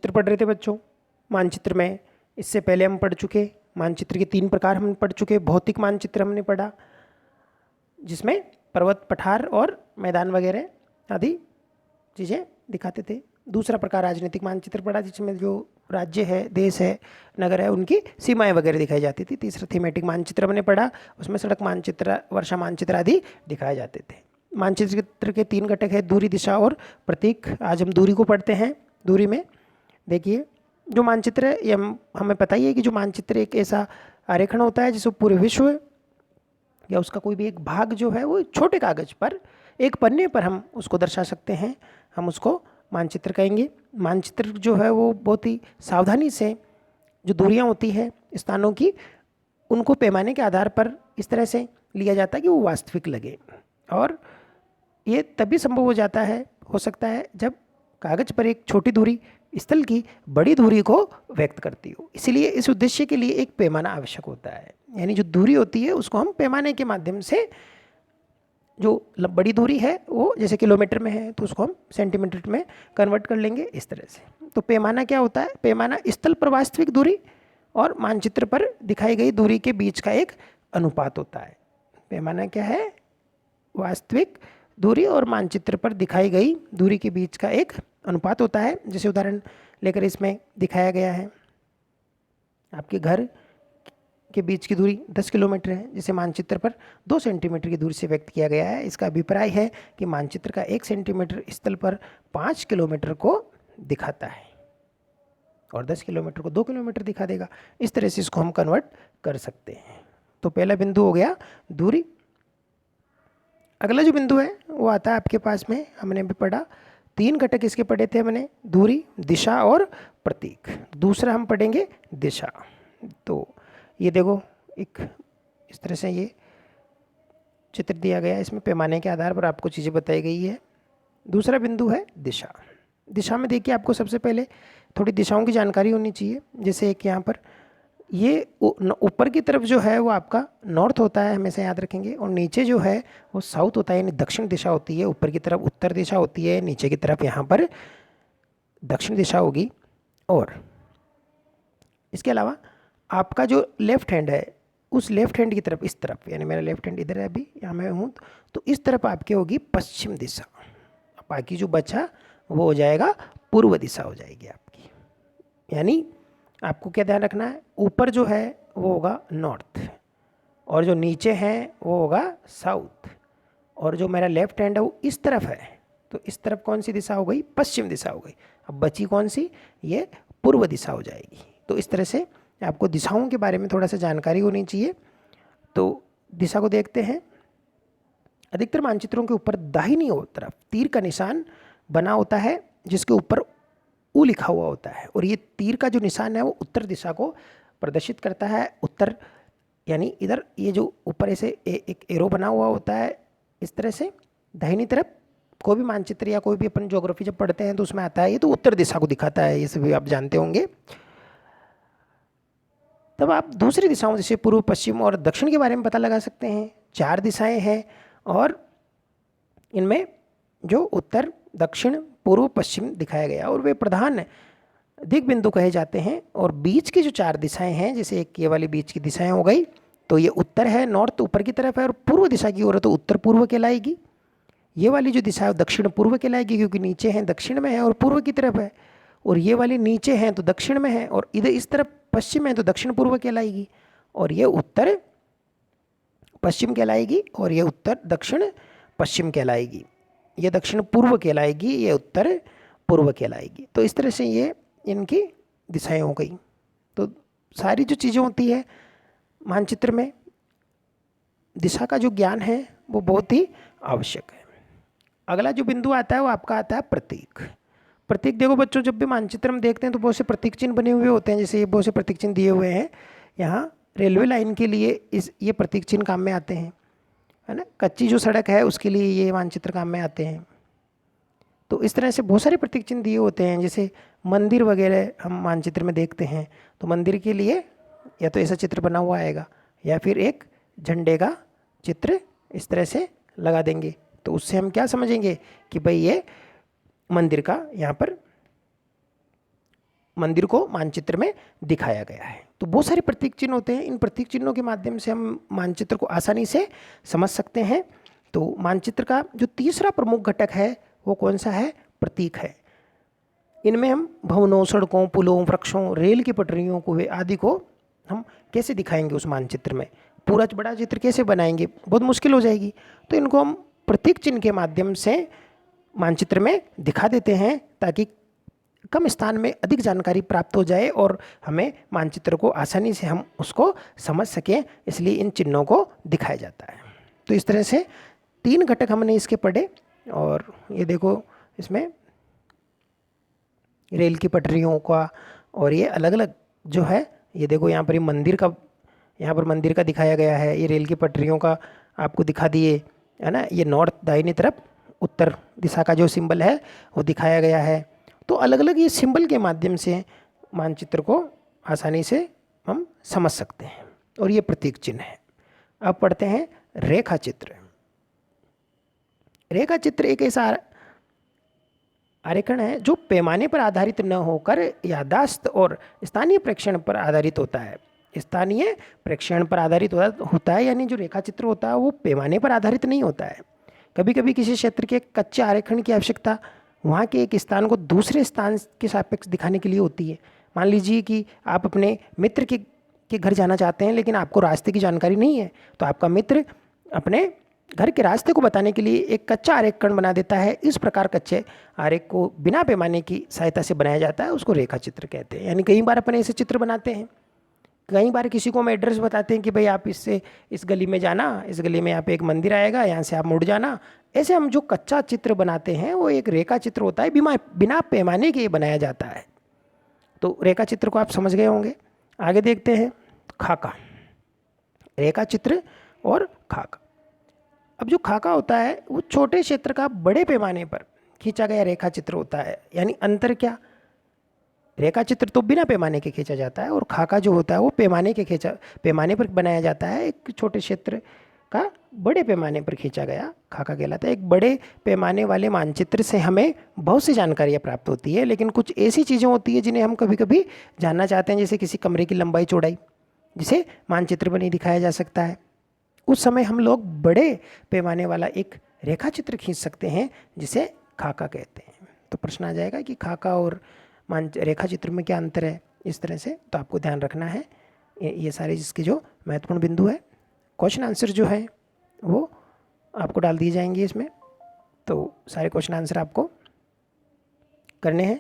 चित्र पढ़ रहे थे बच्चों। मानचित्र में इससे पहले हम पढ़ चुके, मानचित्र के 3 प्रकार हम पढ़ चुके। भौतिक मानचित्र हमने पढ़ा जिसमें पर्वत, पठार और मैदान वगैरह आदि चीज़ें दिखाते थे। दूसरा प्रकार राजनीतिक मानचित्र पढ़ा जिसमें जो राज्य है, देश है, नगर है, उनकी सीमाएं वगैरह दिखाई जाती थी। तीसरा थीमेटिक मानचित्र हमने पढ़ा, उसमें सड़क मानचित्र, वर्षा मानचित्र आदि दिखाए जाते थे। मानचित्र के 3 घटक है, दूरी, दिशा और प्रतीक। आज हम दूरी को पढ़ते हैं। दूरी में देखिए जो मानचित्र है ये हमें पता ही है कि जो मानचित्र एक ऐसा आरेखन होता है जिसको पूरे विश्व या उसका कोई भी एक भाग जो है वो छोटे कागज पर, एक पन्ने पर हम उसको दर्शा सकते हैं, हम उसको मानचित्र कहेंगे। मानचित्र जो है वो बहुत ही सावधानी से जो दूरियां होती है स्थानों की, उनको पैमाने के आधार पर इस तरह से लिया जाता है कि वो वास्तविक लगे। और ये तभी संभव हो जाता है, हो सकता है, जब कागज पर एक छोटी दूरी स्थल की बड़ी दूरी को व्यक्त करती हो। इसीलिए इस उद्देश्य के लिए एक पैमाना आवश्यक होता है। यानी जो दूरी होती है उसको हम पैमाने के माध्यम से, जो बड़ी दूरी है वो जैसे किलोमीटर में है तो उसको हम सेंटीमीटर में कन्वर्ट कर लेंगे इस तरह से। तो पैमाना क्या होता है? पैमाना स्थल पर वास्तविक दूरी और मानचित्र पर दिखाई गई दूरी के बीच का एक अनुपात होता है। पैमाना क्या है? वास्तविक दूरी और मानचित्र पर दिखाई गई दूरी के बीच का एक अनुपात होता है। जैसे उदाहरण लेकर इसमें दिखाया गया है, आपके घर के बीच की दूरी 10 किलोमीटर है, जिसे मानचित्र पर 2 सेंटीमीटर की दूरी से व्यक्त किया गया है। इसका अभिप्राय है कि मानचित्र का 1 सेंटीमीटर स्थल पर 5 किलोमीटर को दिखाता है और 10 किलोमीटर को 2 किलोमीटर दिखा देगा। इस तरह से इसको हम कन्वर्ट कर सकते हैं। तो पहला बिंदु हो गया दूरी। अगला जो बिंदु है वो आता है आपके पास में, हमने भी पढ़ा 3 घटक इसके पढ़े थे हमने, दूरी, दिशा और प्रतीक। दूसरा हम पढ़ेंगे दिशा। तो ये देखो एक इस तरह से ये चित्र दिया गया है, इसमें पैमाने के आधार पर आपको चीज़ें बताई गई है। दूसरा बिंदु है दिशा। दिशा में देखिए आपको सबसे पहले थोड़ी दिशाओं की जानकारी होनी चाहिए। जैसे एक यहाँ पर ये ऊपर की तरफ जो है वो आपका नॉर्थ होता है, हमेशा याद रखेंगे, और नीचे जो है वो साउथ होता है, यानी दक्षिण दिशा होती है। ऊपर की तरफ उत्तर दिशा होती है, नीचे की तरफ यहाँ पर दक्षिण दिशा होगी। और इसके अलावा आपका जो लेफ्ट हैंड है, उस लेफ्ट हैंड की तरफ, इस तरफ, यानी मेरा लेफ्ट हैंड इधर है, अभी यहाँ मैं हूँ, तो इस तरफ आपकी होगी पश्चिम दिशा। बाकी जो बचा वो हो जाएगा पूर्व दिशा हो जाएगी आपकी। यानी आपको क्या ध्यान रखना है, ऊपर जो है वो होगा नॉर्थ और जो नीचे है वो होगा साउथ, और जो मेरा लेफ्ट हैंड है वो इस तरफ है, तो इस तरफ कौन सी दिशा हो गई? पश्चिम दिशा हो गई। अब बची कौन सी? ये पूर्व दिशा हो जाएगी। तो इस तरह से आपको दिशाओं के बारे में थोड़ा सा जानकारी होनी चाहिए। तो दिशा को देखते हैं। अधिकतर मानचित्रों के ऊपर दाहिनी ओर तरफ तीर का निशान बना होता है जिसके ऊपर ऊ लिखा हुआ होता है, और ये तीर का जो निशान है वो उत्तर दिशा को प्रदर्शित करता है। उत्तर यानी इधर ये जो ऊपर ऐसे एक एरो बना हुआ होता है इस तरह से, दाहिनी तरफ कोई भी मानचित्र या कोई भी अपन ज्योग्राफी जब पढ़ते हैं तो उसमें आता है, ये तो उत्तर दिशा को दिखाता है, ये सभी आप जानते होंगे। तब आप दूसरी दिशाओं जैसे पूर्व, पश्चिम और दक्षिण के बारे में पता लगा सकते हैं। 4 दिशाएं हैं और इनमें जो उत्तर, दक्षिण, पूर्व, पश्चिम दिखाया गया, और वे प्रधान दिग बिंदु कहे जाते हैं। और बीच की जो 4 दिशाएं हैं, जैसे एक ये वाली बीच की दिशाएं हो गई, तो ये उत्तर है, नॉर्थ ऊपर की तरफ है, और पूर्व दिशा की ओर है तो उत्तर पूर्व कहलाएगी। ये वाली जो दिशा है दक्षिण पूर्व कहलाएगी, क्योंकि नीचे है दक्षिण में है और पूर्व की तरफ है। और ये वाली नीचे है तो दक्षिण में है, और इधर इस तरफ पश्चिम है तो दक्षिण पूर्व कहलाएगी। और ये उत्तर पश्चिम कहलाएगी, और ये उत्तर दक्षिण पश्चिम कहलाएगी। ये दक्षिण पूर्व कहलाएगी, ये उत्तर पूर्व कहलाएगी। तो इस तरह से ये इनकी दिशाएं हो गई। तो सारी जो चीज़ें होती है मानचित्र में, दिशा का जो ज्ञान है वो बहुत ही आवश्यक है। अगला जो बिंदु आता है वो आपका आता है प्रतीक। प्रतीक देखो बच्चों, जब भी मानचित्र हम देखते हैं तो बहुत से प्रतीक चिन्ह बने हुए होते हैं। जैसे ये बहुत से प्रतीक चिन्ह दिए हुए हैं यहाँ रेलवे लाइन के लिए, ये प्रतीक चिन्ह काम में आते हैं, है ना। कच्ची जो सड़क है उसके लिए ये मानचित्र काम में आते हैं। तो इस तरह से बहुत सारे प्रतीक चिन्ह दिए होते हैं। जैसे मंदिर वगैरह हम मानचित्र में देखते हैं तो मंदिर के लिए या तो ऐसा चित्र बना हुआ आएगा या फिर एक झंडे का चित्र इस तरह से लगा देंगे, तो उससे हम क्या समझेंगे कि भाई ये मंदिर का यहाँ पर मंदिर को मानचित्र में दिखाया गया है। तो बहुत सारे प्रतीक चिन्ह होते हैं, इन प्रतीक चिन्हों के माध्यम से हम मानचित्र को आसानी से समझ सकते हैं। तो मानचित्र का जो तीसरा प्रमुख घटक है वो कौन सा है? प्रतीक है। इनमें हम भवनों, सड़कों, पुलों, वृक्षों, रेल की पटरियों को आदि को हम कैसे दिखाएंगे उस मानचित्र में, पूरा बड़ा चित्र कैसे बनाएंगे, बहुत मुश्किल हो जाएगी। तो इनको हम प्रतीक चिन्ह के माध्यम से मानचित्र में दिखा देते हैं ताकि कम स्थान में अधिक जानकारी प्राप्त हो जाए और हमें मानचित्र को आसानी से हम उसको समझ सकें, इसलिए इन चिन्हों को दिखाया जाता है। तो इस तरह से 3 घटक हमने इसके पढ़े। और ये देखो इसमें रेल की पटरियों का, और ये अलग अलग जो है, ये देखो यहाँ पर मंदिर का दिखाया गया है, ये रेल की पटरियों का आपको दिखा दिए है ना। ये नॉर्थ, दाहिनी तरफ उत्तर दिशा का जो सिंबल है वो दिखाया गया है। तो अलग अलग ये सिंबल के माध्यम से मानचित्र को आसानी से हम समझ सकते हैं, और ये प्रतीक चिन्ह है। अब पढ़ते हैं रेखा चित्र। रेखा चित्र एक ऐसा आरेखन है जो पैमाने पर आधारित न होकर याददाश्त और स्थानीय प्रेक्षण पर आधारित होता है। स्थानीय प्रेक्षण पर आधारित होता है, यानी जो रेखा चित्र होता है वो पैमाने पर आधारित नहीं होता है। कभी कभी किसी क्षेत्र के कच्चे आरेखन की आवश्यकता वहाँ के एक स्थान को दूसरे स्थान के सापेक्ष दिखाने के लिए होती है। मान लीजिए कि आप अपने मित्र के घर जाना चाहते हैं, लेकिन आपको रास्ते की जानकारी नहीं है, तो आपका मित्र अपने घर के रास्ते को बताने के लिए एक कच्चा आरेखन बना देता है। इस प्रकार कच्चे आरेख को बिना पैमाने की सहायता से बनाया जाता है, उसको रेखा चित्र कहते हैं। यानी कई बार अपन ऐसे चित्र बनाते हैं, कई बार किसी को हम एड्रेस बताते हैं कि भाई आप इससे इस गली में जाना, इस गली में यहाँ पे एक मंदिर आएगा, यहाँ से आप मुड़ जाना। ऐसे हम जो कच्चा चित्र बनाते हैं वो एक रेखा चित्र होता है, बिना पैमाने के बनाया जाता है। तो रेखा चित्र को आप समझ गए होंगे। आगे देखते हैं खाका। रेखा चित्र और खाका। अब जो खाका होता है वो छोटे क्षेत्र का बड़े पैमाने पर खींचा गया रेखा चित्र होता है। यानी अंतर क्या, रेखा चित्र तो बिना पैमाने के खींचा जाता है, और खाका जो होता है वो पैमाने पर बनाया जाता है। एक छोटे क्षेत्र का बड़े पैमाने पर खींचा गया खाका कहलाता है। एक बड़े पैमाने वाले मानचित्र से हमें बहुत सी जानकारियाँ प्राप्त होती है, लेकिन कुछ ऐसी चीज़ें होती है जिन्हें हम कभी कभी जानना चाहते हैं, जैसे किसी कमरे की लंबाई चौड़ाई, जिसे मानचित्र में नहीं दिखाया जा सकता है। उस समय हम लोग बड़े पैमाने वाला एक रेखा चित्र खींच सकते हैं, जिसे खाका कहते हैं। तो प्रश्न आ जाएगा कि खाका और रेखा चित्र में क्या अंतर है, इस तरह से। तो आपको ध्यान रखना है ये सारे जिसके जो महत्वपूर्ण बिंदु है। क्वेश्चन आंसर जो है वो आपको डाल दिए जाएंगे इसमें, तो सारे क्वेश्चन आंसर आपको करने हैं।